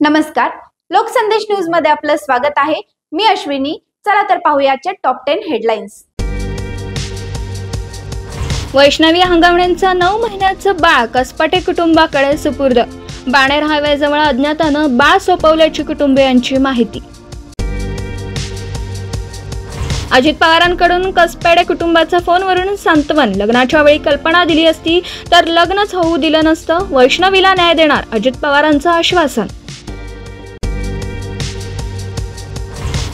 नमस्कार, लोकसंदेश न्यूज मध्ये आपलं स्वागत आहे। मी अश्विनी। चला तर पाहूयाच्या टॉप 10 हेडलाईन्स। वैष्णवी हंगावणेंचं 9 महिन्याचं बाळ कसपाटे कुटुंबाकडे सुपूर्द। बाणेर हायवेजवळ अज्ञातानं बाळ सोपवल्याची कुटुंबियांची माहिती। अजित पवारांकडून कसपाटे कुटुंबाचा फोनवरून सांत्वन। लग्नाच्या वेळी कल्पना दिली असती तर लग्नच होऊ दिलं नसतं। वैष्णवीला न्याय देणार अजित पवारांचं आश्वासन।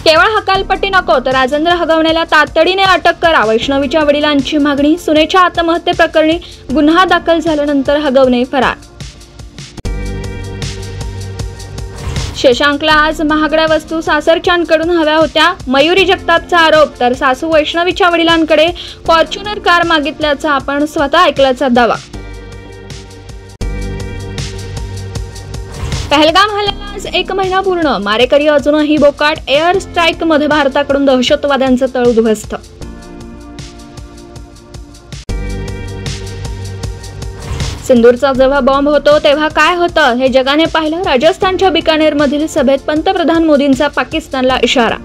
केवळ हकालपट्टी नको तर राजेंद्र हगवणेला तातडीने अटक करा, वैष्णवीच्या वडिलांची मागणी। सुनेच्या आत्महत्येप्रकरणी गुन्हा दाखल झाल्यानंतर हगवणे फरार। शशांकला आज महागड्या वस्तू सासरच्यांकडून हव्या होत्या, मयुरी जगतापचा आरोप। तर सासू वैष्णवीच्या वडिलांकडे फॉर्च्युनर कार मागितल्याचा आपण स्वतः ऐकल्याचा दावा। पहलगाम हल्ल्याला आज 1 महिना पूर्ण, मारेकरी अजूनही बोकाट। एअर स्ट्राईक मध्ये भारताकडून दहशतवाद्यांचं तळ उद्ध्वस्त। सिंदूरचा जेव्हा बॉम्ब होतो तेव्हा काय होतं हे जगाने पाहिलं। राजस्थानच्या बिकानेर मधील सभेत पंतप्रधान मोदींचा पाकिस्तानला इशारा।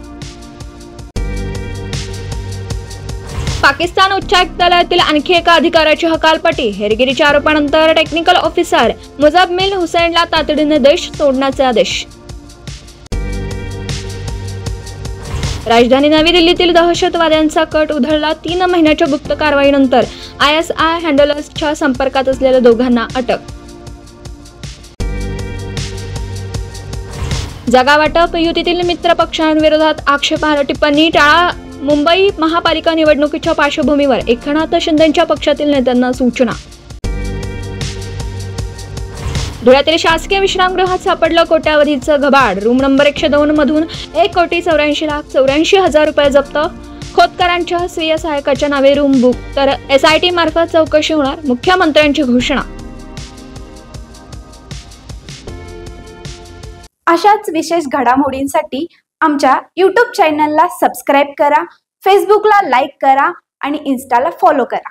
पाकिस्तान उच्चायुक्तालयातील आणखी एका अधिकाऱ्याची हकालपट्टी। हेरगिरीच्या आरोपानंतर टेक्निकल ऑफिसर मुजम्मिल हुसैनला तातडीने देश सोडण्याचे आदेश। राजधानी नवी दिल्लीतील दहशतवाद्यांचा कट उधळला। 3 महिन्याच्या गुप्त कारवाईनंतर ISI हँडलर्सच्या संपर्कात असलेल्या दोघांना अटक। जागावाटप युतीतील मित्र पक्षांविरोधात आक्षेपार्ह टिप्पणी टाळा। मुंबई महापालिका निवडणुकीच्या पार्श्वभूमीवर एकनाथ शिंदेंच्या पक्षातील नेत्यांना सूचना। धुळ्यातील शासकीय विश्रामगृहात सापडलं कोट्यावधीचं घबाड। रूम नंबर 102 मधून 1,84,84,000 रुपये जप्त। खोतकरांच्या स्वीय सहायकाच्या नावे रूम बुक। तर SIT मार्फत चौकशी होणार, मुख्यमंत्र्यांची घोषणा। अशाच विशेष घडामोडींसाठी आमच्या YouTube चॅनलला सबस्क्राइब करा, फेसबुकला लाईक करा आणि इन्स्टाला फॉलो करा।